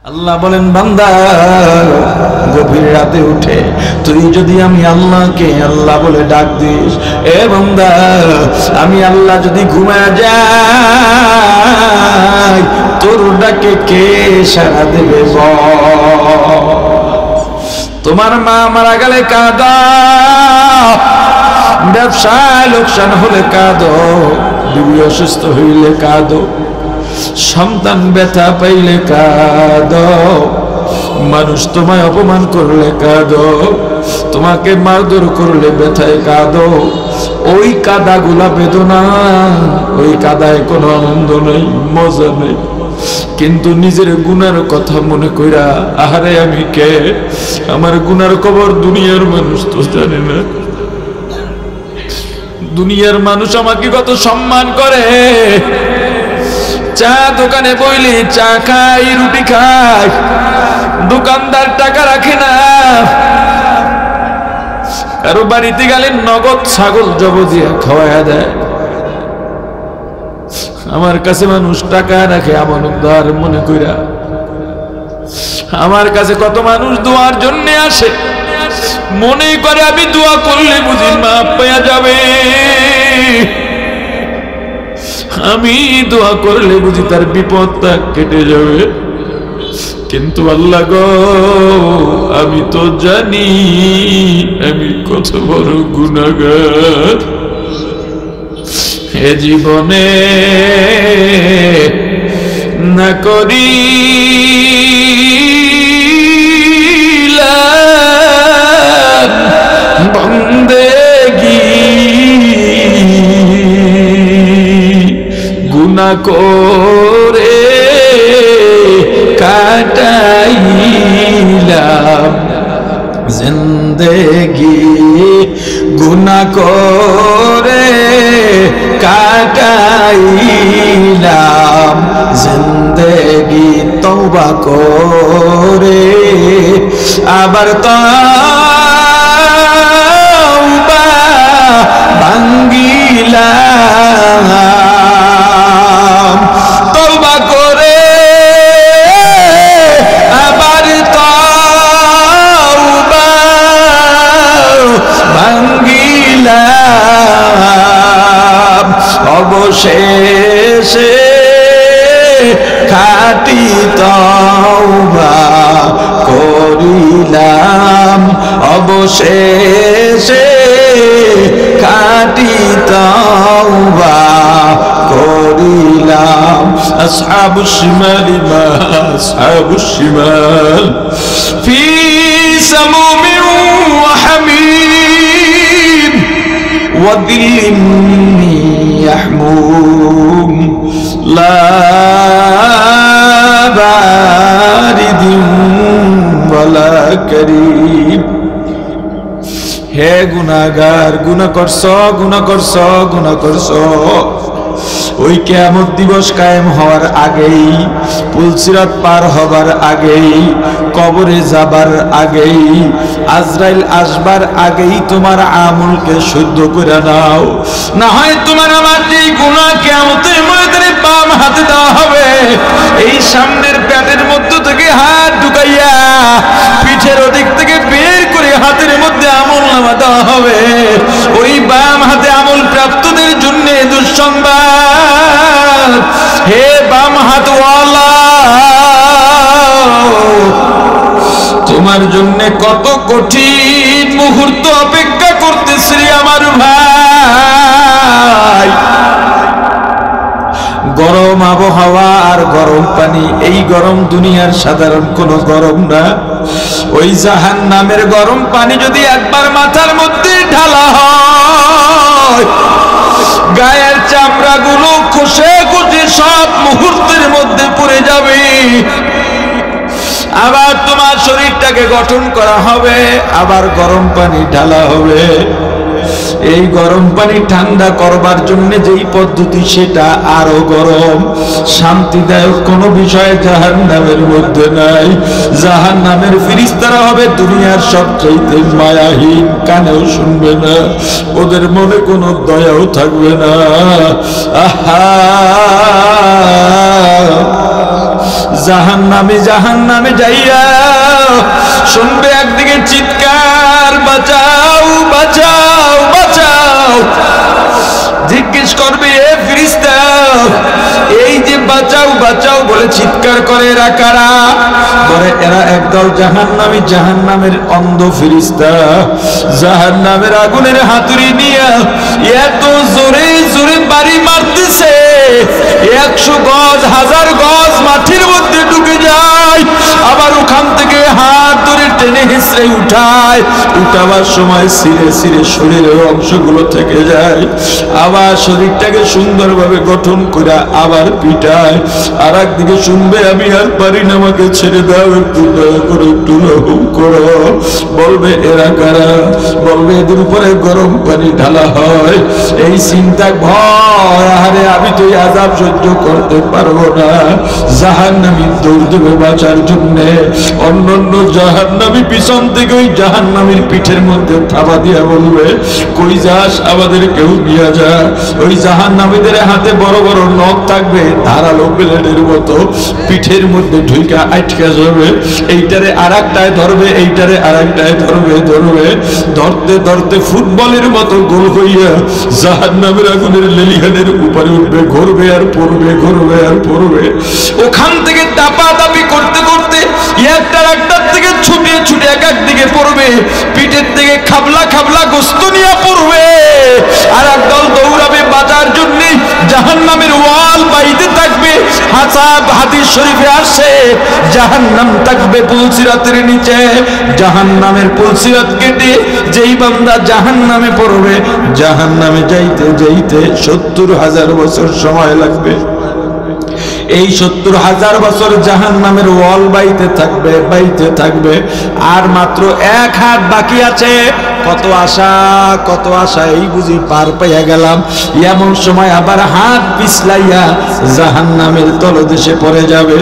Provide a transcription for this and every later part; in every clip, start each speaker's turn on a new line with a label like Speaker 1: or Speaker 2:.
Speaker 1: আল্লাহ বলেন বান্দা গভীর রাতে উঠে তুই যদি আমি আল্লাহকে আল্লাহ বলে ডাক দিস, এ বান্দা আমি আল্লাহ যদি ঘুমায় যাই তোর ডাকে কে সাড়া দেবে? তোমার মা মারা গেলে কাঁদো, ব্যবসায় লোকসান হলে কাঁদো, বিবি অসুস্থ হইলে কাঁদো, সন্তান ব্যথা পাইলে কাঁদো, মানুষ তোমায় অপমান করলে কাঁদো, তোমাকে মারধর করলে ব্যথায় কাঁদো। ওই কাদাগুলা বেদনা, ওই কাদায় কোনো আনন্দ নেই, মজা নেই। কিন্তু নিজের গুনার কথা মনে কইরা আহারে আমি কে, আমার গুনার খবর দুনিয়ার মানুষ তো জানে না। দুনিয়ার মানুষ আমাকে কত সম্মান করে, চা দোকানে বইলে চা খাই, রুটি খাই, দোকানদার টাকা রাখে না। কারো বাড়িতে গেলে নগদ ছাগল জব দিয়ে খাওয়াইয়া দেয়। আমার কাছে মানুষ টাকা রাখে আমানতদার মনে কইরা। আমার কাছে কত মানুষ দোয়ার জন্য আসে, মনে করে আমি দোয়া করলে বুঝি মাপ পাওয়া যাবে, আমি দোয়া করলে বুঝি তার বিপদটা কেটে যাবে। কিন্তু আল্লাহ গো, আমি তো জানি আমি কত বড় গুনাহগার। এ জীবনে না করিলাম বন্দেগি, গুনাহ করে কাটাইলাম জিন্দেগি, গুনাহ করে কাটাইলাম জিন্দেগি, তওবা করে আবার তওবা ভাঙ্গিলাম, তওবা করে আবার তওবা ভাঙ্গিলাম, অবশেষে খাঁটি তওবা করিলাম, অবশেষে খাঁটি তওবা করিলাম। আসহাবুশ শিমালি মা আসহাবুশ শিমাল ফি সামুমিন ওয়া হামিম ওয়া দিল্লিন ইয়াহমুম লা বারিদিন ওয়ালা কারীম। হে গুনাহগার, গুনাহ করছো, গুনাহ করছো, গুনাহ করছো। ওই কিয়ামত দিবস কায়েম হওয়ার আগেই, পুলসিরাত পার হবার আগেই, কবরে যাবার আগেই, আজরাইল আসবার আগেই তোমার আমলকে শুদ্ধ করে নাও, না হয় তোমার আমার যে গুনাহ কিয়ামতের ময়দানে বাম হাতে দেওয়া হবে। এই সামনের পেটের মধ্য থেকে হাত ঢুকাইয়া পিঠের ওদিক থেকে বের করে হাতের মধ্যে আমল নামা দেওয়া হবে। ওই বাম হাতে আমল প্রাপ্তদের জন্য দুঃসংবাদ, হে বাম হাতওয়ালা, তোমার জন্য কত কঠিন মুহূর্ত অপেক্ষা করতেছে আমার ভাই। গরম আবহাওয়া আর গরম পানি, এই গরম দুনিয়ার সাধারণ কোনো গরম না। ওই জাহান্নামের গরম পানি যদি একবার মাথার মধ্যে ঢালা হয়, গায়ের চামড়াগুলো খসে খসে সব মুহূর্তের মধ্যে পড়ে যাবে। আবার তোমার শরীরটাকে গঠন করা হবে, আবার গরম পানি ঢালা হবে। এই গরম পানি ঠান্ডা করবার জন্য যেই পদ্ধতি, সেটা আরো গরম। শান্তিদায়ক কোনো বিষয় জাহান্নামের মধ্যে নাই। জাহান্নামের ফেরেশতারা হবে দুনিয়ার সবচাইতে মায়াহীন, কানেও শুনবে না, ওদের মনে কোনো দয়াও থাকবে না। আহা জাহান্নামে যাইয়া শুনবে একদিকে চিৎকার, বাঁচাও বাঁচাও বাঁচাও। জিজ্ঞেস করবে, এ ফেরেশতা, এই যে বাঁচাও বাঁচাও বলে চিৎকার করে এরা কারা? বলে এরা একদল জাহান্নামী, জাহান্নামের অন্ধ ফেরেশতা। জাহান্নামের আগুনের হাতুড়ি নিয়ে এত জোরে জোরে বাড়ি মারতেছে, 100 গজ 1000 গজ মাটির মধ্যে ঢুকে যায়, আবার ওখান থেকে হাত ধরে টেনে হিঁচড়ে উঠায়। উঠাবার সময় ছিঁড়ে ছিঁড়ে শরীরের অংশগুলো থেকে যায়, আবার শরীরটাকে সুন্দরভাবে গঠন করে আবার পিটায়। আর একদিকে শুনবে, আমি আর পারি না, আমাকে ছেড়ে দাও, একটু দয়া করে একটু রকম করো। বলবে এরা কারা? বলবে এদের উপরে গরম পানি ঢালা হয়। এই চিন্তা, ভয়, আরে আমি তো এই আযাব সহ্য করতে পারবো না। জাহান্নামী দৌড় দেবে বাঁচার জন্যে। অন্যান্য জাহান্নামী পিছন থেকে ওই জাহান্নামীর পিঠের মধ্যে থাবা দিয়া বলবে, কই যাস, আমাদের কেউ নিয়ে যা। ওই জাহান্নামীদের হাতে বড় বড় নখ থাকবে, ধারালো ব্লেডের মতো, পিঠের মধ্যে ঢুইকা আটকা যাবে। এইটারে আরেকটায় ধরবে, এইটারে আরেকটায় ধরবে, ধরতে ধরতে ফুটবলের মতো গোল হইয়া জাহান্নামের আগুনের লেলিহানের উপরে উঠবে, ঘুরবে আর পড়বে, ঘুরবে আর পড়বে। ওখান থেকে দাপাদাপি করতে করতে একটার থেকে ছুটে ছুটে এক দিকে পড়বে, পিঠের থেকে খাবলা খাবলা গোস্ত নিয়ে পড়বে। আর একদল দৌড়াবে বাঁচার জন্য, জাহান্নামের ওয়াল বাইতে থাকবে। হাদিস শরীফে আসে, জাহান্নাম থাকবে পুলসিরাতের নিচে। জাহান্নামের পুলসিরাত কেটে যেই বান্দা জাহান্নামে পড়বে, জাহান্নামে যাইতে যাইতে 70,000 বছর সময় লাগবে। এই 70,000 বছর জাহান্নামের ওয়াল বাইতে থাকবে, বাইতে থাকবে। আর মাত্র 1 হাত বাকি আছে। কত আশা, কত আশা, এই বুঝি পার পাইয়া গেলাম। এমন সময় আবার হাত পিছলাইয়া জাহান্নামের তলদেশে পড়ে যাবে।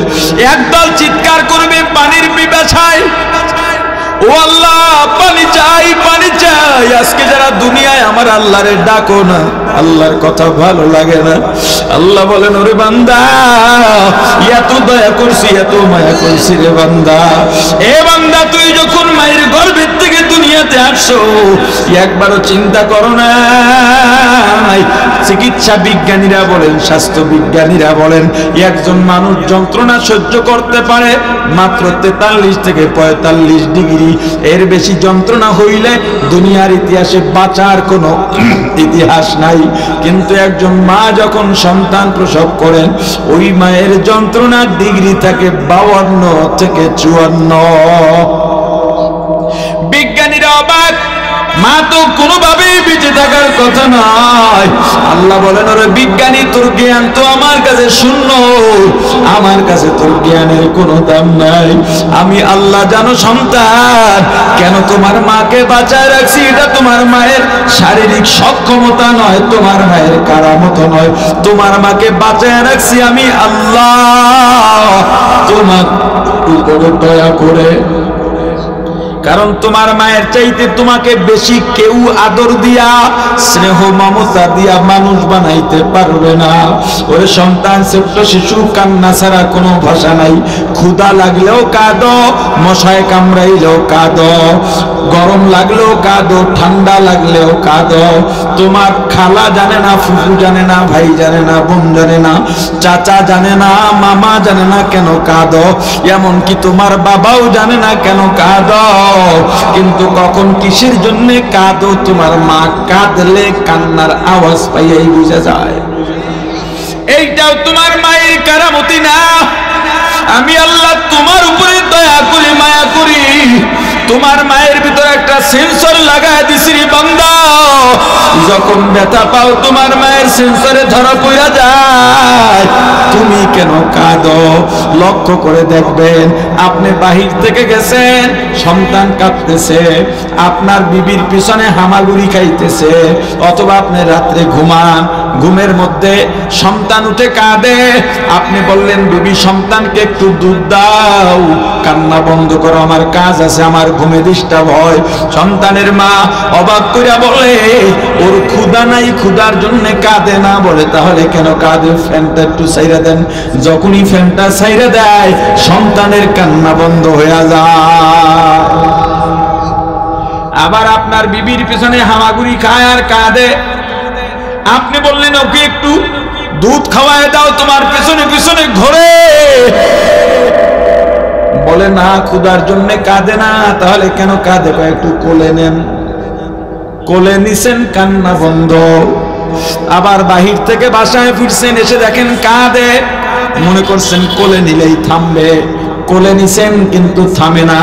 Speaker 1: একদল চিৎকার করবে পানির পিপাসায়, ও আল্লাহ পানি চাই, পানি চাই। আজকে যারা দুনিয়ায় আমার আল্লাহরে ডাকো না, আল্লাহর কথা ভালো লাগে না। আল্লাহ বলেন, ওরে বান্দা, এত দয়া করছি, এত মায়া করছি রে বান্দা। এ বান্দা, তুই যখন মায়ের গর্ভের থেকে দুনিয়াতে আসছো, একবারও চিন্তা করো না। চিকিৎসা বিজ্ঞানীরা বলেন, স্বাস্থ্য বিজ্ঞানীরা বলেন, একজন মানুষ যন্ত্রণা সহ্য করতে পারে মাত্র 43 থেকে 45 ডিগ্রি। এর বেশি যন্ত্রণা হইলে দুনিয়ার ইতিহাসে বাঁচার কোনো ইতিহাস নাই। কিন্তু একজন মা যখন সন্তান প্রসব করেন, ওই মায়ের যন্ত্রণার ডিগ্রি থাকে 52 থেকে 54। বিজ্ঞানীরা অবাক, মা তো কোনোভাবেই বেঁচে থাকার কথা নয়। আল্লাহ বলেন, ওরে বিজ্ঞানী, তোর জ্ঞান তো আমার কাছে শূন্য, আমার কাছে তোর জ্ঞানের কোনো দাম নাই। আমি আল্লাহ জানো সন্তান, কেন তোমার মাকে বাঁচায় রাখছি, এটা তোমার মায়ের শারীরিক সক্ষমতা নয়, তোমার মায়ের কারামত নয়। তোমার মাকে বাঁচায় রাখছি আমি আল্লাহ, তোমার উপরে দয়া করে। কারণ তোমার মায়ের চাইতে তোমাকে বেশি কেউ আদর দিয়া, স্নেহ মমতা দিয়া মানুষ বানাইতে পারবে না। ওরে সন্তান, ছোট্ট শিশু, কান্না ছাড়া কোনো ভাষা নাই। ক্ষুধা লাগলেও কাঁদো, মশায় কামড়াইলেও কাঁদো, গরম লাগলেও কাঁদো, ঠান্ডা লাগলেও কাঁদো। তোমার খালা জানে না, ফুফু জানে না, ভাই জানে না, বোন জানে না, চাচা জানে না, মামা জানে না কেন কাঁদো। এমনকি তোমার বাবাও জানে না কেন কাঁদো। কিন্তু কখন কিসের জন্য কাঁদো, তোমার মা কাঁদলে কান্নার আওয়াজ পাইয়াই বুঝা যায়। এইটাও তোমার মায়ের কারামতি না? আমি আল্লাহ তোমার উপরে দয়া করি, মায়া করি। তোমার মায়ের ভিতরে একটা সেন্সর লাগায় দিছি রে বান্দা। যখন ব্যথা পাও, তোমার মায়ের সেন্সরে ধরা পড়া যায়। তুমি কেন কাঁদো? লক্ষ্য করে দেখবেন, আপনি বাহির থেকে গেছেন, সন্তান কাঁদতেছে, আপনার বিবির পিছনে হামাগুড়ি খাইতেছে, অথবা আপনি রাত্রে ঘুমান, ঘুমের মধ্যে সন্তান উঠে কাঁদে, আপনি বললেন বিবি সন্তানকে একটু দুধ দাও, কান্না বন্ধ করো, আমার কাজ আছে, আমার ঘুমে ডিস্টার্ব হয়। সন্তানের মা অবাক কইরা বলে ওর ক্ষুধা নাই, ক্ষুধার জন্য কাঁদে না। বলে তাহলে কেন কাঁদে? ফ্যানটা একটু ছাইরা দেন। যখনই ফ্যানটা ছাইরা দেয় সন্তানের কান্না বন্ধ হয়ে যায়। আবার আপনার বিবির পিছনে হামাগুড়ি খায় আর কাঁদে, আপনি বললেন ওকে একটু দুধ খাওয়ায় দাও, তোমার পিছনে পিছনে ঘোরে। বলে না, ক্ষুধার জন্য কাঁদে না। তাহলে কেন কাঁদে? একটু কোলে নেন। কোলে নিছেন, কান্না বন্ধ। আবার বাহির থেকে বাসায় ফিরছেন, এসে দেখেন কাঁদে, মনে করছেন কোলে নিলেই থামবে। কোলে নিছেন কিন্তু থামে না,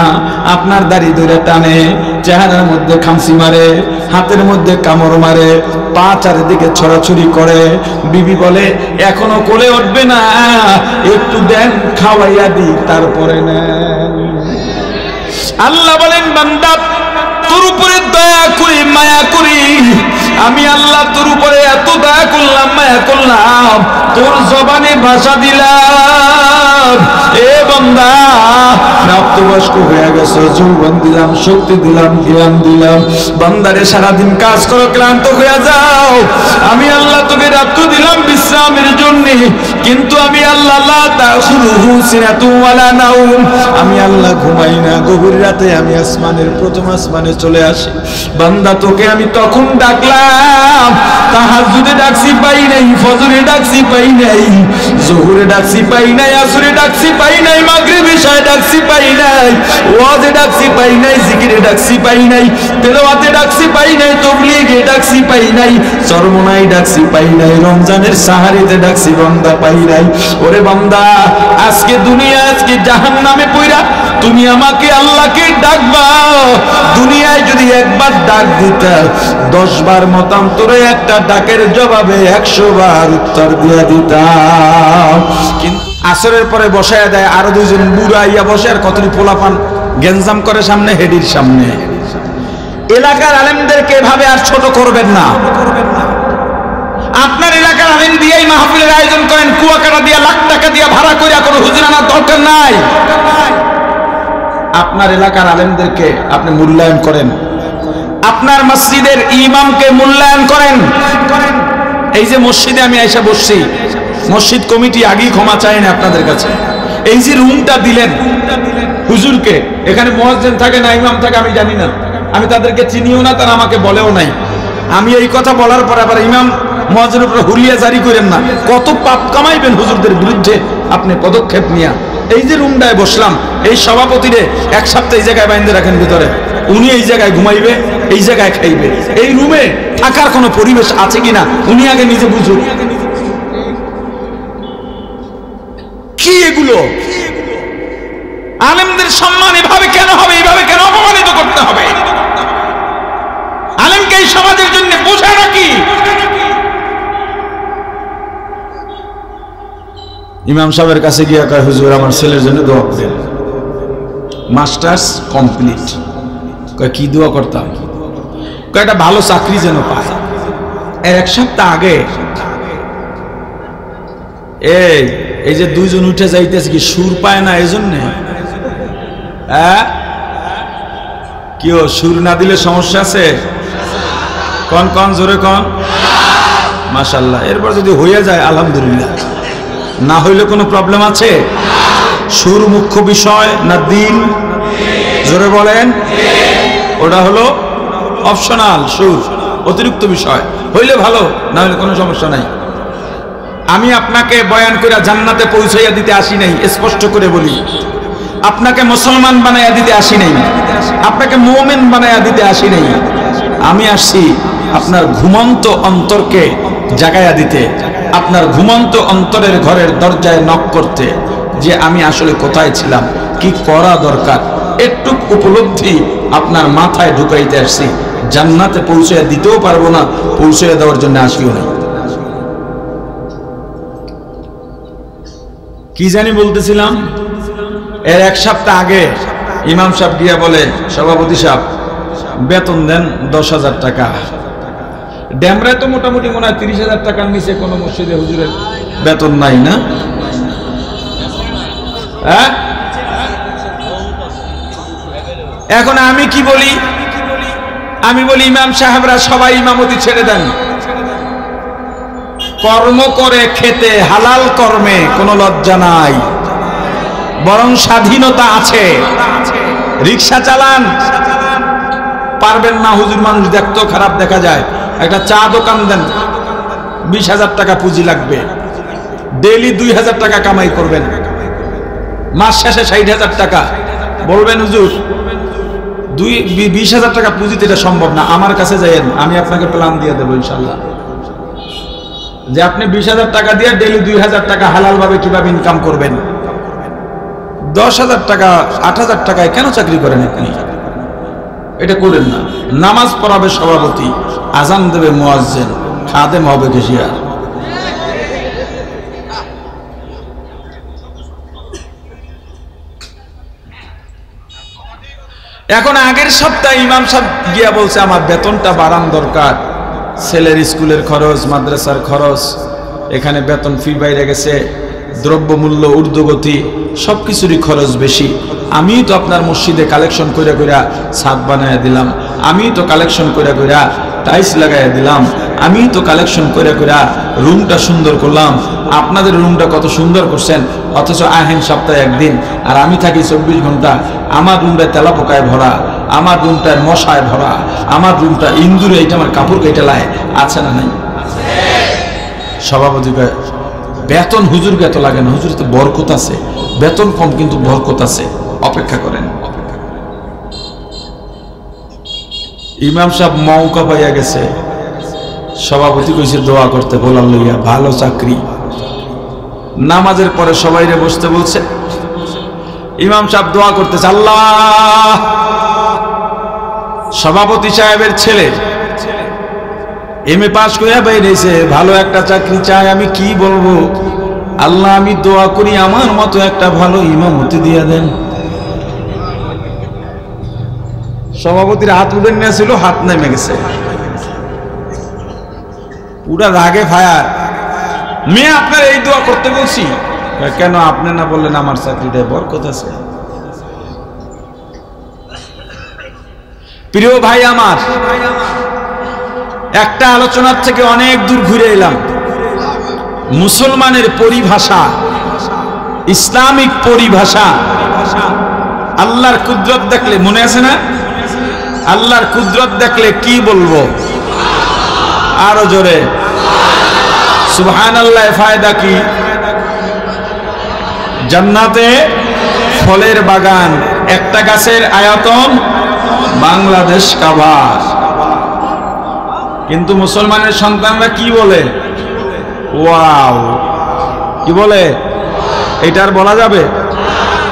Speaker 1: আপনার দাড়ি ধরে টানে, চেহারার মধ্যে খামসি মারে, হাতের মধ্যে কামড় মারে, পা চারিদিকে ছড়াছড়ি করে। বিবি বলে এখনো কোলে উঠবে না, একটু দেন খাওয়াইয়া দি, তারপরে নেন। আল্লাহ বলেন বান্দা তোর উপরে দয়া করি, মায়া করি, আমি আল্লাহ তোর উপরে এত দয়া করলাম, মায়া করলাম, তোর জবানে ভাষা দিলাম। এ বান্দা প্রাপ্তবয়স্ক হয়ে গেছে, যৌবন দিলাম, শক্তি দিলাম, জ্ঞান দিলাম। বান্দারে সারাদিন কাজ করো, ক্লান্ত হয়ে যাও, আমি আল্লাহ তোকে রাত্র দিলাম বিশ্রামের জন্য, কিন্তু আমি আল্লাহ আমি আল্লাহ ঘুমাই না। গভীর রাতে আমি আসমানের প্রথম আসমানে চলে আসি। বান্দা তোকে আমি তখন ডাকলাম, তাহাজ্জুদে ডাকছি পাই নাই, ফজরে ডাকছি পাই নাই, জোহরে ডাকছি পাই নাই, আসরে ডাকছি পাই নাই, মাগরিব ইশায় ডাকছি পাই নাই, ওয়াজে ডাকছি পাই নাই, জিকিরে ডাকছি পাই নাই, তেলাওয়াতে ডাকছি পাই নাই, তাবলীগে ডাকছি পাই নাই, চরমনায় ডাকছি পাই নাই, রমজানের সাহারিতে ডাকছি বান্দা পাই নাই। ওরে বান্দা আজকে দুনিয়া, আজকে জাহান্নামে পইরা তুমি আমাকে আল্লাহকে ডাকবা। দুনিয়ায় যদি একবার ডাক দিতা, 10 বার মতান্তরে একটা ডাকের জবাবে 100 বার উত্তর দিয়ে দিতাম। কিন্তু আসরের পরে বসায় দেয় আরো 2 জন বুড়া ইয়া বসে, আর কতটি পোলাপান গেঞ্জাম করে সামনে, হেডির সামনে। এলাকার আলেমদেরকে এভাবে আর ছোট করবেন না। আপনার এলাকার আলেম দিয়েই মাহফিলের আয়োজন করেন, কুয়াকাটা দিয়া, লাখ টাকা দিয়া ভাড়া করিয়া কোনো হুজুর আনার দরকার নাই। আপনার এলাকার আলেমদেরকে আপনি মূল্যায়ন করেন, আপনার মসজিদের ইমামকে মূল্যায়ন করেন। এই যে মসজিদে আমি এসে বসছি, মসজিদ কমিটি আগেই ক্ষমা চায় না আপনাদের কাছে। এই যে রুমটা দিলেন হুজুরকে, এখানে মুয়াজ্জিন থাকে না ইমাম থাকে আমি জানি না, আমি তাদেরকে চিনিও না, তারা আমাকে বলেও নাই। আমি এই কথা বলার পর আবার ইমাম মুয়াজ্জিনের উপর হুলিয়া জারি করেন না, কত পাপ কামাইবেন হুজুরদের বিরুদ্ধে আপনি পদক্ষেপ নিয়া। এই যে রুমটায় বসলাম, এই সভাপতিরে 1 সপ্তাহ এই জায়গায় বাইন্ধে রাখেন ভিতরে, উনি এই জায়গায় ঘুমাইবে, এই জায়গায় খাইবে। এই রুমে থাকার কোনো পরিবেশ আছে কিনা উনি আগে নিজে বুঝুন। কি এগুলো? আলেমদের সম্মান এভাবে কেন হবে? এইভাবে কেন অপমানিত করতে হবে? আলেমকে এই সমাজের জন্য বোঝা নাকি? ইমাম সাহেবের কাছে গিয়ে কয় হুজুর আমার ছেলের জন্য দোয়া করেন, মাস্টার্স কমপ্লিট। কয় কি দোয়া করতাম? কয় একটা ভালো চাকরি যেন পায়। 1 সপ্তাহ আগে এই যে 2 জন উঠে যাইতেছে, কি সুর পায় না এই জন্যে? কি ও সুর না দিলে সমস্যা আছে? কন কন জোরে কন মাশাআল্লাহ। এরপর যদি হয়ে যায় আলহামদুলিল্লাহ, না হইলে কোনো প্রবলেম আছে? সুর মুখ্য বিষয় না দিন? জোরে বলেন। ওটা হলো অপশনাল, সুর অতিরিক্ত বিষয়, হইলে ভালো, না হইলে কোনো সমস্যা নাই। আমি আপনাকে বয়ান করে জান্নাতে পৌঁছাইয়া দিতে আসি নাই, স্পষ্ট করে বলি। আপনাকে মুসলমান বানাইয়া দিতে আসি নাই, আপনাকে মুমিন বানাইয়া দিতে আসি নাই। আমি আসছি আপনার ঘুমন্ত অন্তরকে জাগাইয়া দিতে, আপনার ঘুমন্ত অন্তরের ঘরের দরজায় নক করতে, যে আমি আসলে কোথায় ছিলাম, কি করা দরকার, একটু উপলব্ধি আপনার মাথায় ঢুকাইতে আসছি। জান্নাতে পৌঁছাইয়া দিতেও পারবো না, পৌঁছাইয়া দেওয়ার জন্য আসিও না। কি জানি বলতেছিলাম? এর 1 সপ্তাহ আগে ইমাম সাহেব গিয়া বলে, সভাপতি সাহেব বেতন দেন 10,000 টাকা, ড্যামরায় তো মোটামুটি মনে হয় 30,000 টাকার নিচে কোনো মসজিদে হুজুরের বেতন নাই না? হ্যাঁ, এখন আমি কি বলি? আমি বলি ইমাম সাহেবরা সবাই ইমামতি ছেড়ে দেন, কর্ম করে খেতে, হালাল কর্মে কোনো লজ্জা নাই, বরং স্বাধীনতা আছে। রিক্সা চালান, পারবেন না, হুজুর মানুষ দেখতেও খারাপ দেখা যায়। একটা চা দোকান দেন, 20,000 টাকা পুঁজি লাগবে, ডেইলি 2,000 টাকা কামাই করবেন, মাস শেষে 60,000 টাকা। বলবেন হুজুর 20,000 টাকা পুঁজিতে এটা সম্ভব না, আমার কাছে যাইয়েন, আমি আপনাকে প্ল্যান দিয়ে দেবো ইনশাল্লাহ, যে আপনি 20,000 টাকা দিয়ে ডেইলি 2,000 টাকা হালাল ভাবে কিভাবে ইনকাম করবেন। 10,000 টাকা 8,000 টাকায় কেন চাকরি করেন আপনি? এটা করেন না। নামাজ পড়াবে সভাপতি, আজান দেবে মুয়াজ্জিন, খাদেম হবে কেশিয়ার। এখন আগের সপ্তাহে ইমাম সাহেব গিয়া বলছে আমার বেতনটা বাড়ান দরকার, ছেলের স্কুলের খরচ, মাদ্রাসার খরচ, এখানে বেতন ফি বাইরে গেছে, দ্রব্যমূল্য ঊর্ধ্বগতি, সবকিছুরই খরচ বেশি। আমি তো আপনার মসজিদে কালেকশন করে কইরা ছাদ বানায় দিলাম, আমি তো কালেকশন করে কইরা টাইলস লাগাইয়া দিলাম, আমি তো কালেকশন করে কইরা রুমটা সুন্দর করলাম। আপনাদের রুমটা কত সুন্দর করছেন, অথচ আহেন সপ্তাহে একদিন, আর আমি থাকি 24 ঘন্টা। আমার রুমটা তেলা পোকায় ভরা, আমার রুমটায় মশায় ভরা, আমার রুমটা ইন্দুরে, এইটা আমার কাপড় কেটে লায়, আছে না নাই? সভাপতি কয় বেতন হুজুরকে এত লাগে না, হুজুর তো বরকত আছে, বেতন কম কিন্তু বরকত আছে, অপেক্ষা করেন। ইমাম সাহেব মৌকা পাইয়া গেছে, সভাপতি কইছে দোয়া করতে, বলার লইয়া ভালো চাকরি। নামাজের পরে সবাইরে বসতে বলছে, ইমাম সাহেব দোয়া করতেছে, আল্লাহ সভাপতি সাহেবের ছেলে এমএ পাস কইরা বাইরেছে, ভালো একটা চাকরি চাই, আমি কি বলবো? আল্লাহ আমি দোয়া করি আমার মতো একটা ভালো ইমামতি দিয়া দেন। সভাপতির হাত উঠে নিয়েছিল, হাত নেমে গেছে, পুরা রাগে ফায়ার। মেয়ে আপনার এই দোয়া করতে বলছি কেন? আপনি না বললেন আমার চাকরিটায় বরকত আছে? প্রিয় ভাই আমার, একটা আলোচনার থেকে অনেক দূর ঘুরে এলাম। মুসলমানের পরিভাষা, ইসলামিক পরিভাষা, আল্লাহর কুদরত দেখলে, মনে আছে না? আল্লাহর কুদরত দেখলে কি বলবো? আরো জোরে সুবহানাল্লাহ। ফায়দা কি? জান্নাতে ফলের বাগান, একটা গাছের আয়তন বাংলাদেশ কাবার। কিন্তু মুসলমানের সন্তানরা কি বলে? ওয়াও, কি বলে? এটার বলা যাবে?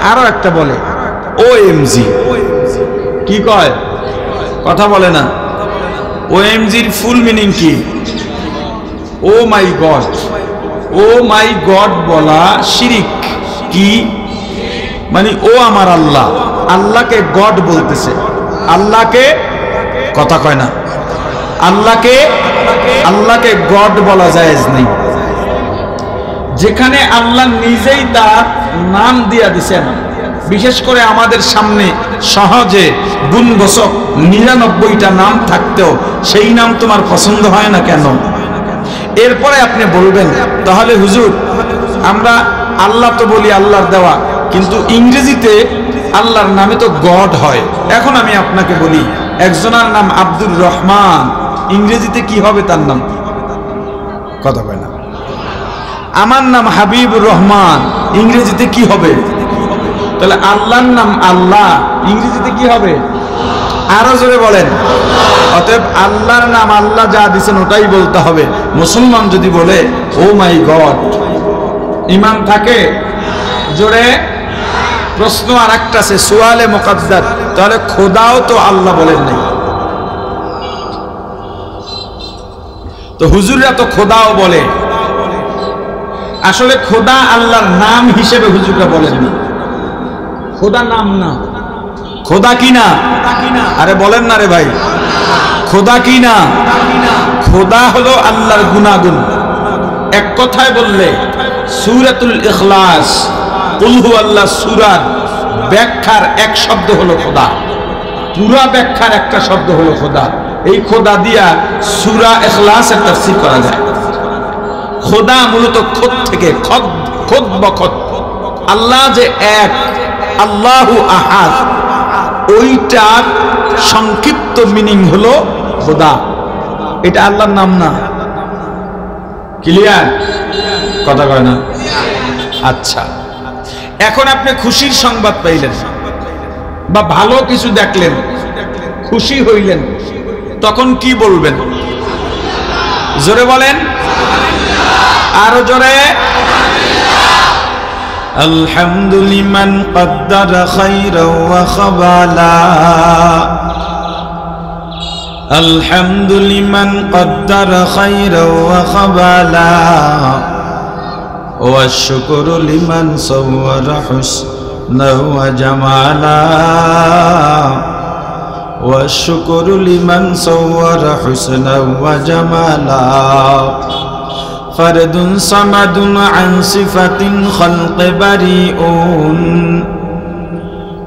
Speaker 1: আরো একটা বলে ওএমজি। কি কয়? কথা বলে না। ওএমজির ফুল মিনিং কি? ও মাই গড। ও মাই গড বলা শিরিক। কি মানে? ও আমার আল্লাহ, আল্লাহকে গড বলতেছে, আল্লাহকে, কথা কয় না, আল্লাহকে গড বলা জায়েজ নেই। যেখানে আল্লাহ নিজেই তার নাম দিয়া দিছেন, বিশেষ করে আমাদের সামনে সহজে গুণবাচক 99টা নাম থাকতেও সেই নাম তোমার পছন্দ হয় না কেন? এরপরে আপনি বলবেন তাহলে হুজুর আমরা আল্লাহ তো বলি আল্লাহর দেওয়া, কিন্তু ইংরেজিতে আল্লাহর নামে তো গড হয়। এখন আমি আপনাকে বলি, একজনের নাম আব্দুর রহমান, ইংরেজিতে কি হবে তার নাম? কথা বলে না। আমার নাম হাবিবুর রহমান, ইংরেজিতে কি হবে? তাহলে আল্লাহর নাম আল্লাহ, ইংরেজিতে কি হবে? আরো জোরে বলেন। অতএব আল্লাহর নাম আল্লাহ যা দিচ্ছেন ওটাই বলতে হবে। মুসলমান যদি বলে ও মাই গড, ঈমান থাকে? জোরে। প্রশ্ন আর একটা আছে, সুয়ালে মুকাদ্দার, তাহলে খোদাও তো আল্লাহ বলেন নাই, তো হুজুররা তো খোদাও বলে। আসলে খোদা আল্লাহর নাম হিসেবে হুজুররা বলেননি, খোদা নাম না। খোদা কি না? আরে বলেন না রে ভাই, খোদা কি না? খোদা হলো আল্লাহর গুণাগুণ। এক কথায় বললে সূরাতুল ইখলাস কুল হুয়াল্লাহ সূরার ব্যাখ্যার এক শব্দ হলো খোদা, পুরা ব্যাখ্যার একটা শব্দ হলো খোদা। এই খোদা দিয়া সূরা ইখলাসের তাফসীর করা যায়। খোদা মূলত খোদ থেকে খোদ বখত, আল্লাহ যে এক, আল্লাহু আহাদ, ওইটার সংক্ষিপ্ত মিনিং হলো খোদা। এটা আল্লাহর নাম না। ক্লিয়ার? কথা কয় না? আচ্ছা, এখন আপনি খুশির সংবাদ পাইলেন বা ভালো কিছু দেখলেন, খুশি হইলেন, তখন কি বলবেন? জোরে বলেন, আরো জোরে। আলহামদুলিমান কদ্দারা খাইরা ওয়া খাবালা, আলহামদুলিমান কদ্দারা খাইরা ওয়া খাবালা, ওয়া শুকরু লিমান সাওয়ারা হুসনা ওয়া জামালা, ওয়া শুকরু লিমান সাওয়ারা হুসনা ওয়া জামালা। ফরদুন সামাদুন আন সিফাতিন খালক বারিউন,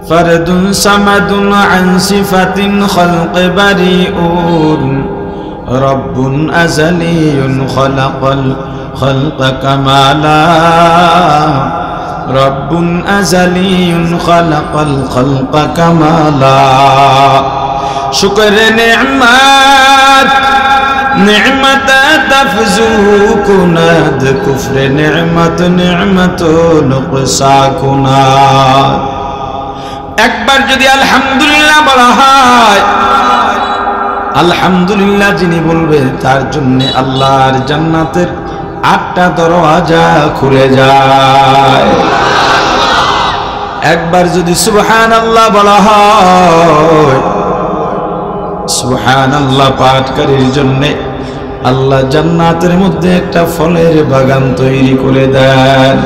Speaker 1: ফরদুন সামাদুন আন সিফাতিন খালক বারিউন, রব্বুন আযালিয়ুন খালাকাল খালক কামালা, রব্বুন আযালিয়ুন খালাকাল খালক কামালা। শুকরে নি'মাত নি'মাত তাফজু কুনাদ, কুফরে নি'মাত নি'মাত নুকসা কুনাদ। একবার যদি আলহামদুলিল্লাহ বলা হয়, আলহামদুলিল্লাহ যিনি বলবে তার জন্য আল্লাহর জান্নাতের 8টা দরওয়াজা খুলে যায়। একবার যদি সুবহানাল্লাহ বলা হয়, সুবহানাল্লাহ পাঠকারীর জন্য আল্লাহ জান্নাতের মধ্যে একটা ফলের বাগান তৈরি করে দেন।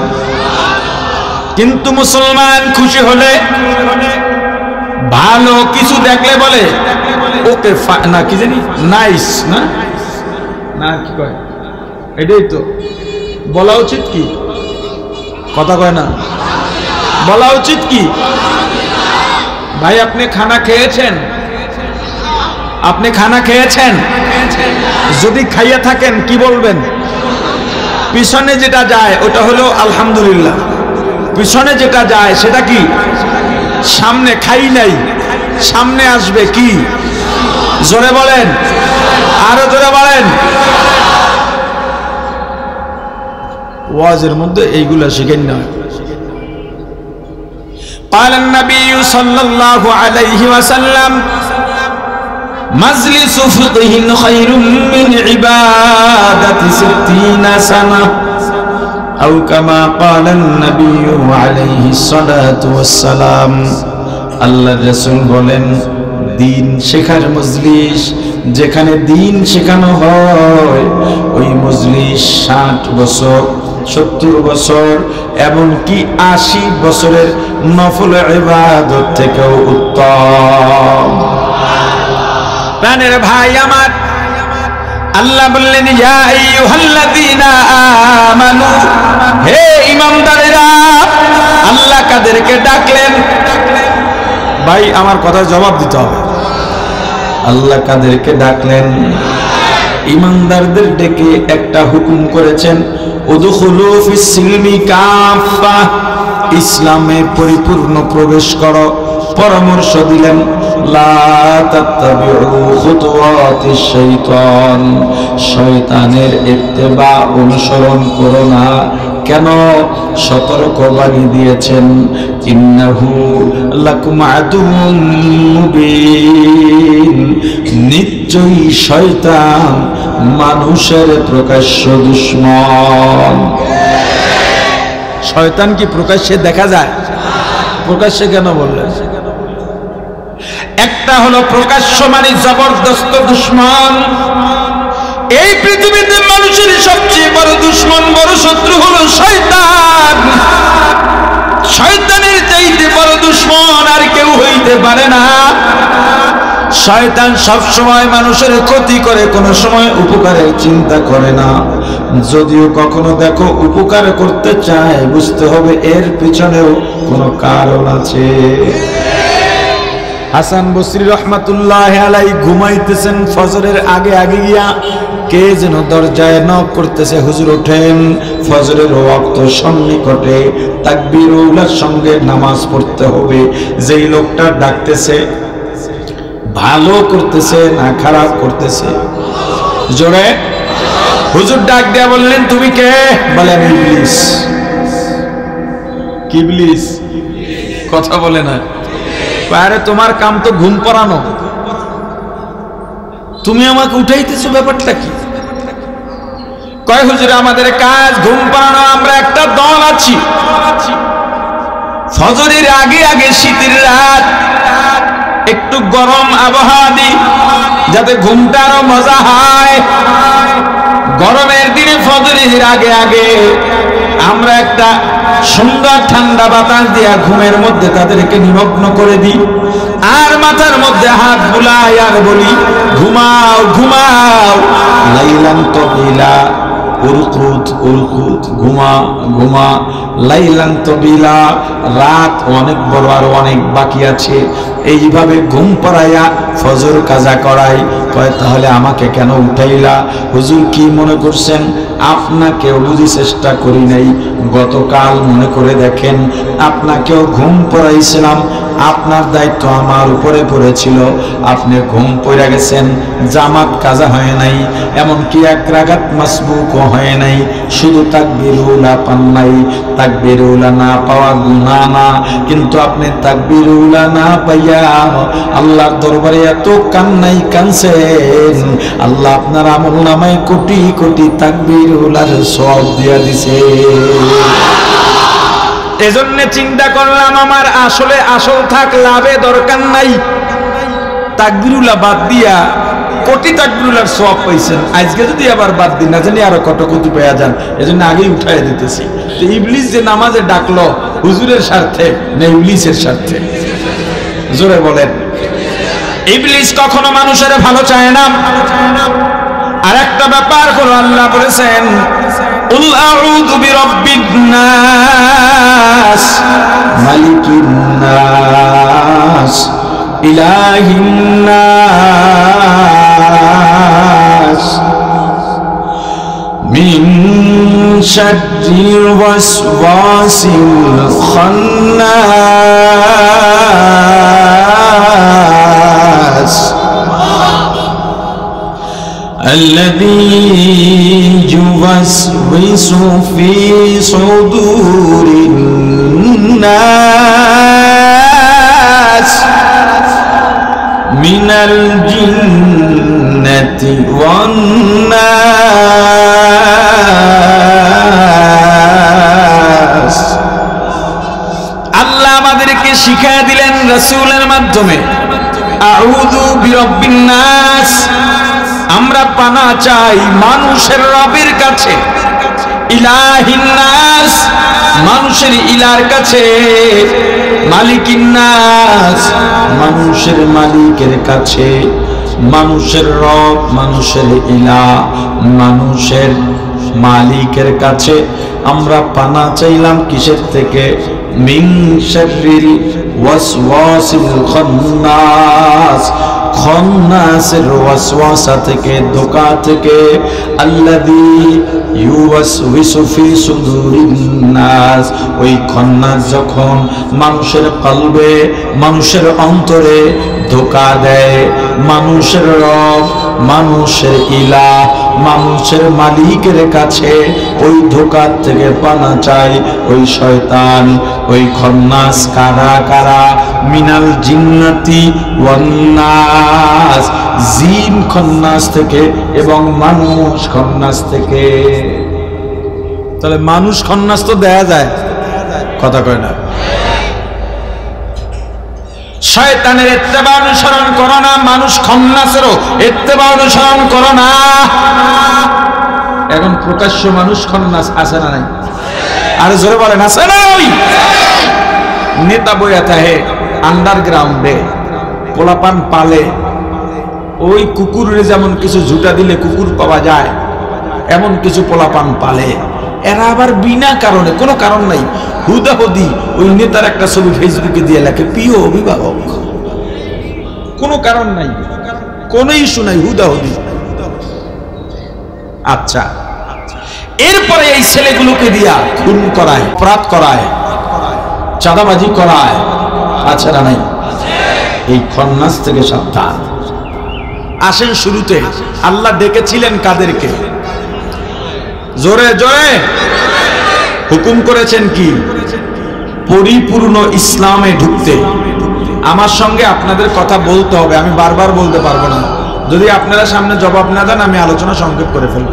Speaker 1: কিন্তু মুসলমান খুশি হলে, ভালো কিছু দেখলে বলে ওকে না কি জানি নাইস, না না কি কয়, এটাই তো বলা উচিত। কি কথা কয় না? বলা উচিত কি? ভাই আপনি খানা খেয়েছেন? আপনি খানা খেয়েছেন? যদি খাইয়া থাকেন কি বলবেন? পিছনে যেটা যায় ওটা হলো আলহামদুলিল্লাহ, পিছনে যেটা যায় সেটা কি? সামনে খাই নাই, সামনে আসবে কি? জোরে বলেন, আরো জোরে বলেন। ওয়াজের মধ্যে এইগুলা শিখেন না। قال النبي صلى الله عليه وسلم مجلس فقه خير من عبادة 60 سنة أو كما قال النبي عليه الصلاة والسلام। আল্লাহ রাসূল বলেন, দিন শেখার মজলিস, যেখানে দিন শেখানো হয় ওই মজলিস 60 বছর, 70 বছর, এমনকি 80 বছরের নফল ইবাদত থেকেও উত্তম। প্রাণের ভাই আমার, আল্লাহ বললেন ইয়া আইয়ুহাল্লাযীনা আমানু, হে ঈমানদারেরা। আল্লাহ কাদেরকে ডাকলেন? ভাই আমার কথা জবাব দিতে হবে। আল্লাহ কাদেরকে ডাকলেন? ঈমানদারদের ডেকে একটা হুকুম করেছেন, উদখুলু ফিস সিলমি কাফা, ইসলামে পরিপূর্ণ প্রবেশ করো। পরামর্শ দিলেন লা তাত্তাবিউ খুতুওয়াতিশ শাইতান, শয়তানের ইত্তেবা অনুসরণ করো না। কেন? সতর্কবাণী দিয়েছেন, ইন্নাহু লাকুম আদুউন মুবিন, নিশ্চয়ই শয়তান মানুষের প্রকাশ্য দুশমন। শয়তান কি প্রকাশ্যে দেখা যায়? প্রকাশ্যে কেন বললেন? একটা হলো প্রকাশ্য মানে জবরদস্ত দুশমন। এই পৃথিবীতে মানুষের সবচেয়ে বড় দুশমন, বড় শত্রু হলো শয়তান। শয়তানের চাইতে বড় দুশমন আর কেউ হইতে পারে না। শয়তান সব সময় মানুষের ক্ষতি করে, কোনো সময় উপকারের চিন্তা করে না। যদিও কখনো দেখো উপকার করতে চায়, বুঝতে হবে এর পিছনেও কোনো কারণ আছে। হাসান বসরি রহমাতুল্লাহ আলাইহি ঘুমাইতেছেন, ফজরের আগে আগে গিয়া কে যেন দরজায় নক করতেছে, হুজুর ওঠেন, ফজরের ওয়াক্ত সন্নিকটে, তাকবীরুল্লাহর সঙ্গে নামাজ পড়তে হবে। যেই লোকটা ডাকতেছে ভালো করতেছে না খারাপ করতেছে? জোরে হুজুর ডাক দিয়া বললেন, তুমি কে? বলে আমি ইবলিস। কি ইবলিস? কথা বলে না। আরে তোমার কাম তো ঘুম পড়ানো, তুমি আমাকে উঠাইতেছো, ব্যাপারটা কি? কয় হুজুর আমাদের কাজ ঘুম পাড়ানো, আমরা একটা দল আছি, ফজরের আগে আগে শীতের রাত একটু গরম আবহাওয়া দিই যাতে ঘুমটা আরো মজা হয়। গরমের দিনে ফজরের আগে আগে আমরা একটা সুন্দর ঠান্ডা বাতাস দিয়া ঘুমের মধ্যে তাদেরকে নিমগ্ন করে দিই, আর মাথার মধ্যে হাত বুলাই আর বলি, ঘুমাও ঘুমাও, লাইলান তবিলা, উরকুত উরকুত, ঘুমা ঘুমা, লাইলান তবিলা, রাত অনেক বড় আর অনেক বাকি আছে। এইভাবে ঘুম পড়াইয়া ফজর কাজা করাই। কয় তাহলে আমাকে কেন উঠাইলা? হুজুর কি মনে করছেন আপনাকেও বুঝি চেষ্টা করি নাই? গতকাল মনে করে দেখেন, আপনাকেও ঘুম পড়াইছিলাম, আপনার দায়িত্ব আমার উপরে পড়েছিল, আপনি ঘুম পড়ে গেছেন, জামাত কাজা হয় নাই, এমনকি এক রাকাত মাসবুকও হয় নাই, শুধু তাকবীরুল্লাহ পান নাই। তাকবীরুল্লাহ না পাওয়া গুনাহ না, কিন্তু আপনি তাকবীরুল্লাহ না পাইয়া আল্লাহর দরবারে এত কান্নাই কানছেন, আল্লাহ আপনার আমলনামায় কোটি কোটি তাকবীরুল্লাহর সওয়াব দিয়া দিছে। এজন্য চিন্তা করলাম আমার আসলে আসল থাক, লাভে দরকার নাই, তাকবীরুল্লাহ বাদ দিয়া কোটি তাকবীরুল্লাহর সওয়াব পাইছেন। আজকে যদি আবার বাদ দিন, না জানি আরো কত কোটি পেয়ে যান, এজন্য আগেই উঠাই দিতেছি। তো ইবলিস যে নামাজে ডাকলো, হুজুরের স্বার্থে না ইবলিসের স্বার্থে? জোরে বলেন। ইবলিস কখনো মানুষের ভালো চায় না। আর একটা ব্যাপার হলো, আল্লাহ বলেছেন, কুল আউযু বিরাব্বিন নাস, মালিকিন নাস, ইলাহিন নাস, মিন শাররিল ওয়াসওয়াসিল খান্নাস, الذي يوسوس في صدور الناس من الجنة والناس। আল্লাহ আমাদেরকে শিখিয়ে দিলেন রাসূলের মাধ্যমে, আউযু বিরাব্বিন নাস, আমরা পানা চাই মানুষের রবের কাছে, ইলাহিন নাস, মানুষের ইলার কাছে, মালিকিন নাস, মানুষের মালিকের কাছে। মানুষের রব, মানুষের ইলা, মানুষের মালিকের কাছে আমরা পানা চাইলাম। কিসের থেকে? মিন শাররিল ওয়াসওয়াসিল খান্নাস, খন্নাসের ওয়াসওয়াসা থেকে, ধোঁকা থেকে। আল্লাযী ইউওয়াসওয়িসু ফি সুদুরিন নাস, ওই খন্নাস যখন মানুষের কলবে, মানুষের অন্তরে ধোঁকা দেয়, মানুষের রব, মানুষের ইলা, মানুষের মালিকের কাছে ওই ধোঁকার থেকে পানা চাই। ওই শয়তান, ওই খন্নাস কারা কারা? মিনাল জিন্নাতি ওয়ান নাস, জিন খন্নাস থেকে এবং মানুষ খন্নাস থেকে। তাহলে মানুষ খন্নাস তো দেয়া যায়, কথা কয় না। শয়তানের ইত্তেবা অনুসরণ করো না, মানুষ খন্নাসেরও ইত্তেবা অনুসরণ করো না। এখন প্রকাশ্য মানুষ খন্নাস আছে না নাই? আর জোরে বলেন আছে না? নেতা বইয়া থাকে আন্ডারগ্রাউন্ডে, পোলাপান পালে, ওই কুকুরের যেমন কিছু ঝুটা দিলে কুকুর পাওয়া যায়, এমন কিছু পোলাপান পালে। এরা আবার বিনা কারণে, কোনো কারণ নাই, হুদাহুদি ওই নেতার একটা ছবি ফেসবুকে দিয়ে লেখে প্রিয় অভিভাবক। কোনো কারণ নাই, কোনো ইস্যু নাই, হুদাহুদি। আচ্ছা, এরপরে এই ছেলেগুলোকে দিয়া খুন করায়, অপরাধ করায়, চাঁদাবাজি করায়, আছে না নাই? এই খন্নাস থেকে সাবধান। আসেন শুরুতে আল্লাহ ডেকেছিলেন কাদেরকে? জোরে জোরে হুকুম করেছেন কি? পরিপূর্ণ ইসলামে ঢুকতে। আমার সঙ্গে আপনাদের কথা বলতে হবে, আমি বারবার বলতে পারবো না। যদি আপনারা সামনে জবাব না দেন আমি আলোচনা সংক্ষেপ করে ফেলব।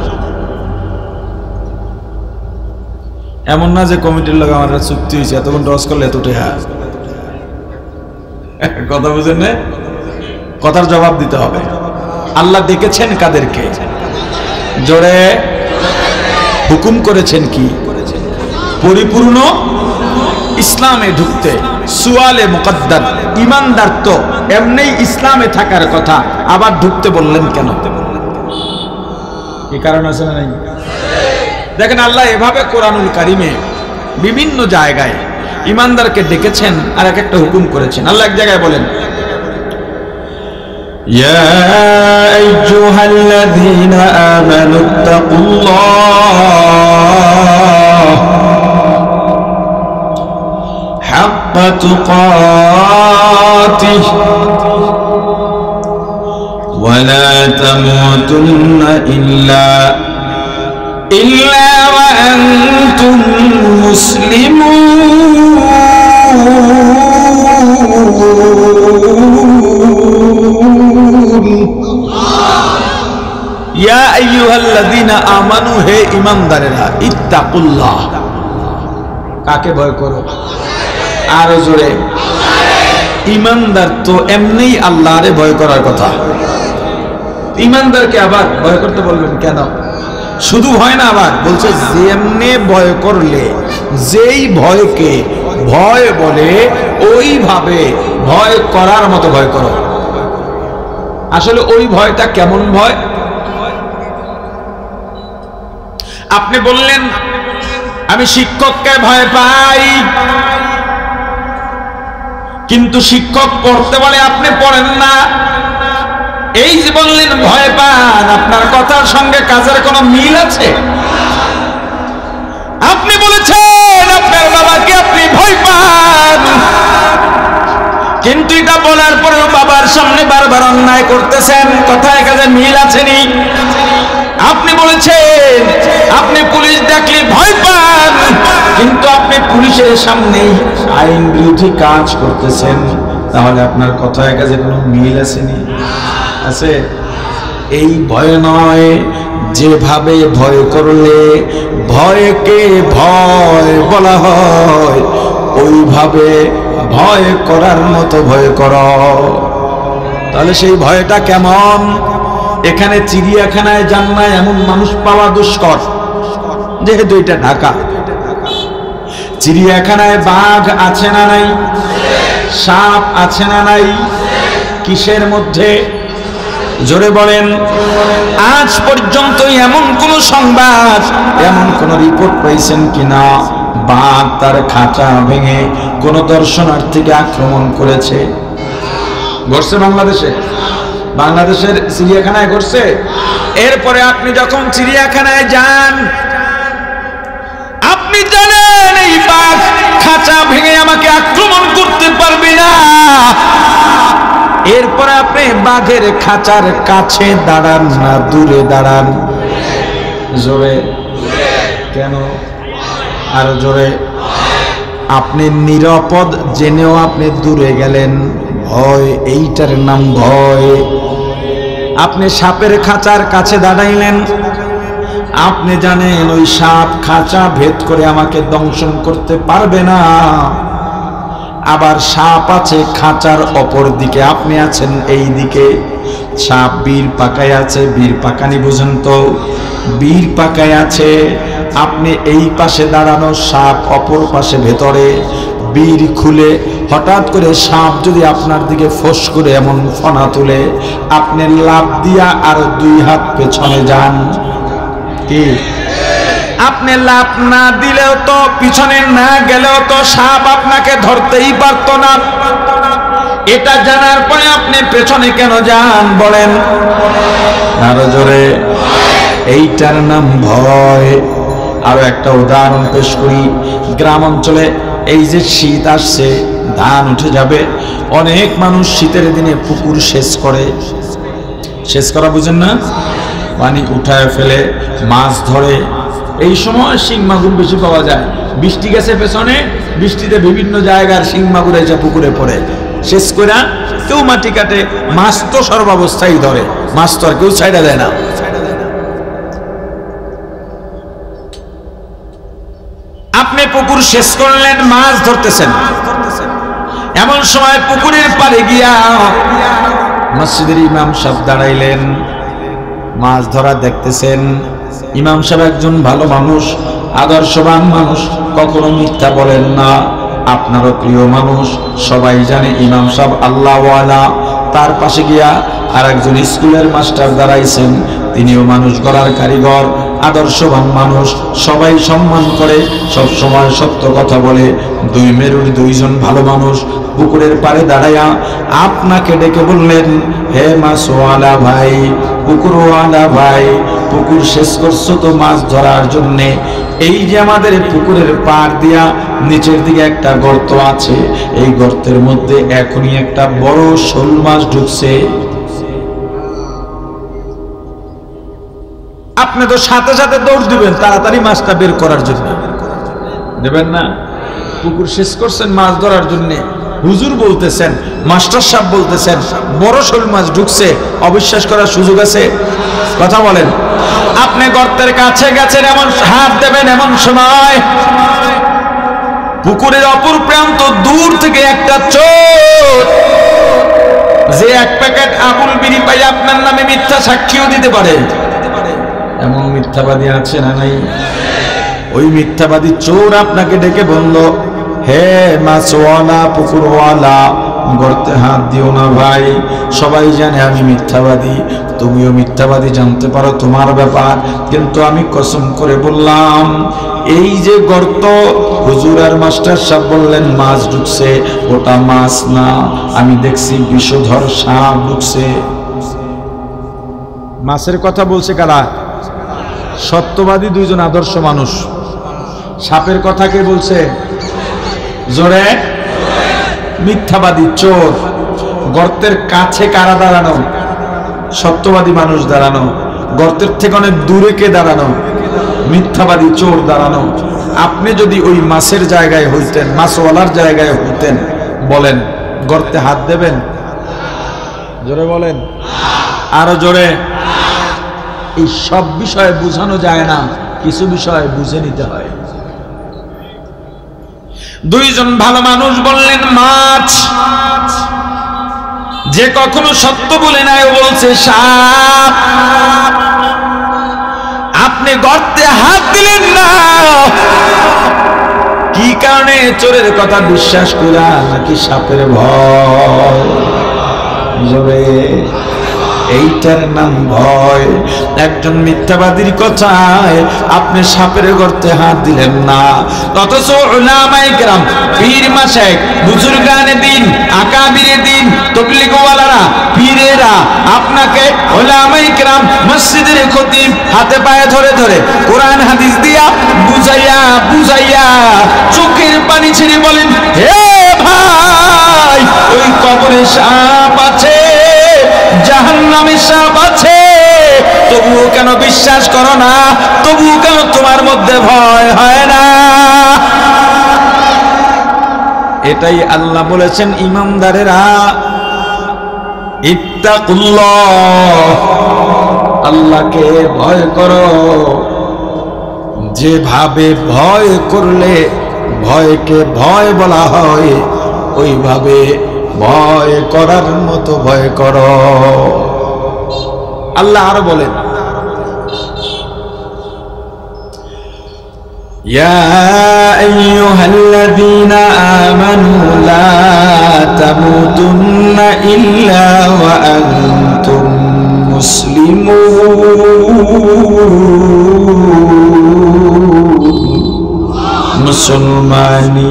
Speaker 1: এমন না যে কমিটির লোক আমার চুক্তি হয়েছে, এতক্ষণ রস করলে এত টেহা। কথা বুঝেন না? কথার জবাব দিতে হবে। আল্লাহ ডেকেছেন কাদেরকে? জোরে হুকুম করেছেন কি? পরিপূর্ণ ইসলামে ঢুকতে। সুয়ালে মুকদ্দার, ইমানদার তো এমনি ইসলামে থাকার কথা, আবার ঢুকতে বললেন কেন? কি কারণ আছে না নাই? দেখেন আল্লাহ এভাবে কোরআনুল কারিমে বিভিন্ন জায়গায় ইমানদারকে ডেকেছেন আর এক একটা হুকুম করেছেন। আল্লাহ এক জায়গায় বলেন, ইয়া আইয়ুহাল্লাযীনা আমানুত্তাকুল্লাহ হাক্কা তুকাতিহি ওয়া লা তামুতুন্না ইল্লা ওয়া আনতুম মুসলিমুন। ইয়া আইয়ুহাল্লাযীনা আমানু, হে ঈমানদারেরা, ইত্তাকুল্লাহ, কাকে ভয় করো? আর জোরে, ঈমানদার তো এমনিই আল্লাহরে ভয় করার কথা। ঈমানদারকে আবার ভয় করতে বলবেন কেন? শুধু ভয় না, আবার বলছে যেমনে ভয় করলে, যেই ভয়কে ভয় বলে ওইভাবে ভয় করার মতো ভয় করো। আসলে ওই ভয়টা কেমন ভয়? আপনি বললেন আমি শিক্ষককে ভয় পাই, কিন্তু শিক্ষক পড়তে বলে আপনি পড়েন না। এই যে বললেন ভয় পান, আপনার কথার সঙ্গে কাজের কোনো মিল আছে? আপনি বলেছেন আপনার বাবাকে আপনি ভয় পান, কিন্তু এটা বলার পরেও বাবার সামনে বারবার অন্যায় করতেছেন, কথায় কাজে মিল আছে নি? আপনি বলেছেন আপনি পুলিশ দেখলে ভয় পান, কিন্তু আপনি পুলিশের সামনেই আইন বিরোধী কাজ করতেছেন, তাহলে আপনার কথায় কাজে কোনো মিল আসেনি? আছে? এই ভয় নয়, যেভাবে ভয় করলে ভয়কে ভয় বলা হয় ওইভাবে ভয় করার মতো ভয় করো। তাহলে সেই ভয়টা কেমন? এখানে চিড়িয়াখানায় যান না এমন মানুষ পাওয়া দুষ্কর, যেহেতু এটা ঢাকা। চিড়িয়াখানায় বাঘ আছে না নাই? সাপ আছে না নাই? কিসের মধ্যে? জোরে বলেন। আজ পর্যন্ত এমন কোন সংবাদ, এমন কোন রিপোর্ট পাইছেন কিনা বাঘ তার খাঁচা ভেঙে কোন দর্শনার্থীকে আক্রমণ করেছে? ঘটছে বাংলাদেশে? বাংলাদেশের চিড়িয়াখানায় ঘটছে? এরপরে আপনি যখন চিড়িয়াখানায় যান, আপনি জানেন এই বাঘ খাঁচা ভেঙে আমাকে আক্রমণ করতে পারবে না। এরপরে আপনি বাঘের খাঁচার কাছে দাঁড়ান না দূরে দাঁড়ান? জোরে কেন? আর জোরে। আপনি নিরাপদ জেনেও আপনি দূরে গেলেন, ভয়, এইটার নাম ভয়। আপনি সাপের খাঁচার কাছে দাঁড়াইলেন, আপনি জানেন ওই সাপ খাঁচা ভেদ করে আমাকে দংশন করতে পারবে না। আবার সাপ আছে খাঁচার অপর দিকে, আপনি আছেন এই দিকে। সাপ বীর পাকায় আছে, বীর পাকানি বুঝেন তো? বীর পাকায় আছে, আপনি এই পাশে দাঁড়ানো, সাপ অপর পাশে ভেতরে। বীর খুলে হঠাৎ করে সাপ যদি আপনার দিকে ফোঁস করে এমন ফনা তুলে, আপনি লাফ দিয়া আর 2 হাত পেছনে যান। কি আপনি লাফ না দিলেও তো, পিছনে না গেলেও তো সাপ আপনাকে ধরতেই পারতো না। এটা জানার পরে আপনি পেছনে কেন যান বলেন? আরো জোরে। এইটার নাম ভয়। আরো একটা উদাহরণ পেশ করি। গ্রাম অঞ্চলে এই যে শীত আসছে, ধান উঠে যাবে, অনেক মানুষ শীতের দিনে পুকুর সেচ করে। সেচ করা বুঝেন না? পানি উঠায় ফেলে মাছ ধরে। এই সময় শিং মাগুর বেশি পাওয়া যায়। বৃষ্টি গেছে পেছনে, বৃষ্টিতে বিভিন্ন জায়গার শিং মাগুর এসে পুকুরে পড়ে। শেষ করে কেউ মাটি কাটে, মাছ তো সর্বাবস্থায় ধরে, মাছ তো আর কেউ ছাইড়া দেয় না। আপনি পুকুর শেষ করলেন, মাছ ধরতেছেন, এমন সময় পুকুরের পাড়ে গিয়া মসজিদের ইমাম সাহেব দাঁড়াইলেন, মাছ ধরা দেখতেছেন। ইমাম সাহেব একজন ভালো মানুষ, আদর্শবান মানুষ, কখনো মিথ্যা বলেন না। আপনারও প্রিয় মানুষ, সবাই জানে ইমাম সাহেব আল্লাহওয়ালা। তার পাশে গিয়া আর একজন স্কুলের মাস্টার দাঁড়াইছেন, তিনিও মানুষ গড়ার কারিগর, আদর্শবান মানুষ, সবাই সম্মান করে, সব সময় সত্য কথা বলে। 2 মেরুর 2 জন ভালো মানুষ পুকুরের পাড়ে দাঁড়াইয়া আপনাকে ডেকে বললেন, হে মাছওয়ালা ভাই, পুকুরওয়ালা ভাই, পুকুর শেষ করছো তো মাছ ধরার জন্যে। এই যে আমাদের পুকুরের পাড় দিয়া নিচের দিকে একটা গর্ত আছে, এই গর্তের মধ্যে এখনই একটা বড় শোল মাছ ঢুকছে। আপনি তো সাথে সাথে দৌড় দিবেন তাড়াতাড়ি মাছটা বের করার জন্য, দেবেন না? পুকুর শেষ করছেন মাছ ধরার জন্য, হুজুর বলতেছেন, মাস্টার সাহেব বলতেছেন বড় শোল মাছ ঢুকছে, অবিশ্বাস করার সুযোগ আছে? কথা বলেন। আপনি গর্তের কাছে গেছেন, এমন হাত দেবেন, এমন সময় পুকুরের অপর প্রান্ত দূর থেকে একটা চোর, যে 1 প্যাকেট আবুল বিড়ি পাই আপনার নামে মিথ্যা সাক্ষীও দিতে পারে, এমন মিথ্যাবাদী আছে না নাই? ওই মিথ্যাবাদী চোর আপনাকে ডেকে বলল, হে মাছওয়ালা, পুকুরওয়ালা, গর্তে হাত দিও না ভাই, সবাই জানে আমি মিথ্যাবাদী, তুমিও মিথ্যাবাদী, জানতে পারো তোমার ব্যাপার, কিন্তু আমি কসম করে বললাম এই যে গর্ত, হুজুর আর মাস্টার সাহেব বললেন মাছ ঢুকছে, ওটা মাছ না, আমি দেখছি বিষধর সাপ ঢুকছে। মাছের কথা বলছে কারা? সত্যবাদী 2 জন আদর্শ মানুষ। সাপের কথা কে বলছে? জোরে। মিথ্যাবাদী চোর। গর্তের কাছে কারা দাঁড়ানো? সত্যবাদী মানুষ দাঁড়ানো। গর্তের থেকে অনেক দূরে কে দাঁড়ানো? মিথ্যাবাদী চোর দাঁড়ানো। আপনি যদি ওই মাছের জায়গায় হইতেন, মাছওয়ালার জায়গায় হইতেন, বলেন গর্তে হাত দেবেন? জোরে বলেন, আরো জোরে। এই সব বিষয়ে বোঝানো যায় না, কিছু বিষয় বুঝে নিতে হয়। 2 জন ভালো মানুষ বললেন মাছ, যে কখনো সত্য বলে নাই ও বলছে সাপ। আপনি গর্তে হাত দিলেন না, কি কারণে? চোরের কথা বিশ্বাস করা নাকি সাপের ভয়? জোরে। এইটার নাম ভয়। একজন মিথ্যাবাদীর কথায় আপনি সাপের গর্তে হাত দিলেন না, অথচ উলামায়ে কেরাম, পীর মাশায়েখ, বুজুর্গানে দ্বীন, আকাবিরে দ্বীন, তাবলীগওয়ালারা, পীরেরা আপনাকে, উলামায়ে কেরাম, মসজিদের খতিব হাতে পায়ে ধরে ধরে কোরআন হাদিস দিয়া বুঝাইয়া বুঝাইয়া চোখের পানি ছেড়ে বলেন, হে ভাই, ওই কবরে সাপ আছে, জাহান্নামে সাপ আছে, তবুও কেন বিশ্বাস করো না? তবুও কেন তোমার মধ্যে ভয় হয় না? এটাই আল্লাহ বলেছেন ইমানদারেরা, ইত্তাকুল্লাহ, আল্লাহকে ভয় করো। যেভাবে ভয় করলে ভয়কে ভয় বলা হয়, ওইভাবে ভয় করার মতো ভয় করো। আল্লাহ আরো বলেন, ইয়া আইয়ুহাল্লাযীনা আমানু লা তামুতুন্না ইল্লা ওয়া আনতুম মুসলিমুন। মুসলমানি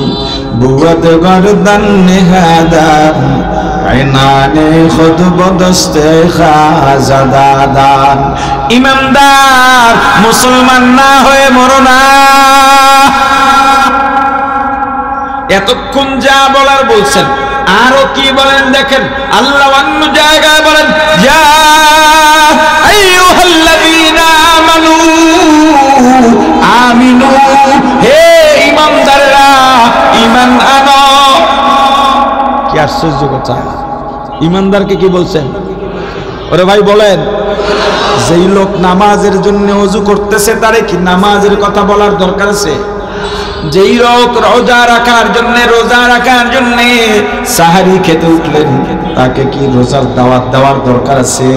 Speaker 1: বুয়াদ গর্দান নেহাদান আইনানে খুদ বদস্তে খাজাদাদান। ইমানদার মুসলমান না হয়ে মরো না। এতক্ষণ যা বলার বলছেন, আরো কি বলেন দেখেন। আল্লাহ অন্য জায়গায় বলেন ইয়া আইয়ুহাল্লাযীনা আমানু আমিনু, হে ঈমানদাররা ঈমান আনো। কি আশ্চর্য কথা! ঈমানদারকে কি বলছেন? ওরে ভাই বলেন, যেই লোক নামাজের জন্য ওযু করতেছে তারে কি নামাজের কথা বলার দরকার আছে? যেই লোক রোজা রাখার জন্য সাহারি খেতে উঠলেন তাকে কি রোজার দাওয়াত দেওয়ার দরকার আছে?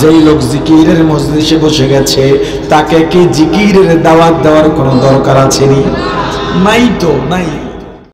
Speaker 1: যেই লোক জিকিরের মজলিসে বসে গেছে তাকে কি জিকিরের দাওয়াত দেওয়ার কোনো দরকার আছে? নাই তো, নাই।